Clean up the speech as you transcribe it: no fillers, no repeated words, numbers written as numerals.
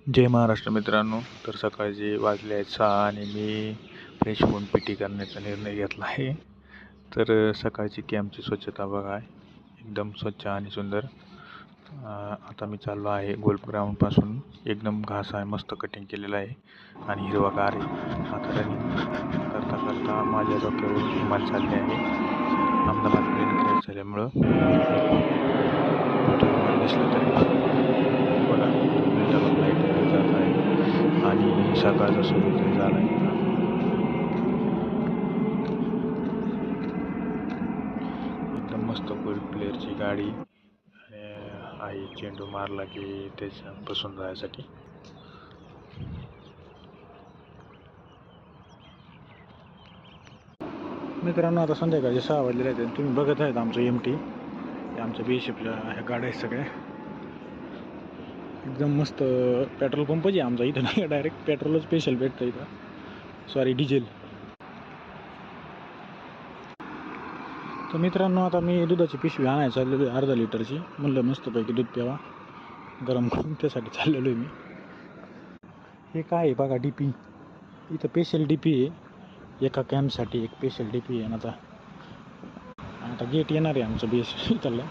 जय महाराष्ट्र मित्रांनो. तर सकाळचे वाजले आहेत 6 आणि मी फ्रेश होऊन पीटी करण्याचा निर्णय घेतला आहे. तर सकाळची कॅम्पची स्वच्छता बघा, एकदम स्वच्छ आणि सुंदर. आता मी चाललो आहे गोल्फ ग्राउंडपासून. एकदम घास आहे, मस्त कटिंग केलेलं आहे आणि हिरवागार आहे. आता रनिंग करता करता माझ्या डोक्यावरून हिमाल चालले आहे. अहमदाबाद प्लेन क्रॅश झाल्यामुळं मोठं विमान दिसलं तरी बघा, 2 मिनिटाला फ्लाईट जात आहे आणि सकाळचा सूर्योदय झाला आहे. एकदम मस्त गोल्फ प्लेअरची गाडी आहे. चेंडू मारला की त्याच्या बसून जायसाठी. मित्रांनो, आता संध्याकाळचे 6 वाजलेले आहेत. तुम्ही बघत आहेत आमचं MT, आमच्या BSFच्या ह्या गाड्या आहेत सगळ्या. एकदम मस्त पेट्रोल पंपच आहे आमचा इथं. नाही, डायरेक्ट पेट्रोलच स्पेशल भेटतं इथं, सॉरी डिझेल. तर मित्रांनो, आता मी दुधाची पिशवी आणायला चाललेलो आहे, 1/2 लिटरची. म्हणलं मस्तपैकी दूध प्यावा गरम करून, त्यासाठी चाललेलो आहे मी. हे काय आहे बघा, DP. इथं स्पेशल DP आहे, एका कॅम्पसाठी एक स्पेशल DP आहे. आता गेट येणार आहे आमचं BSF इथलं.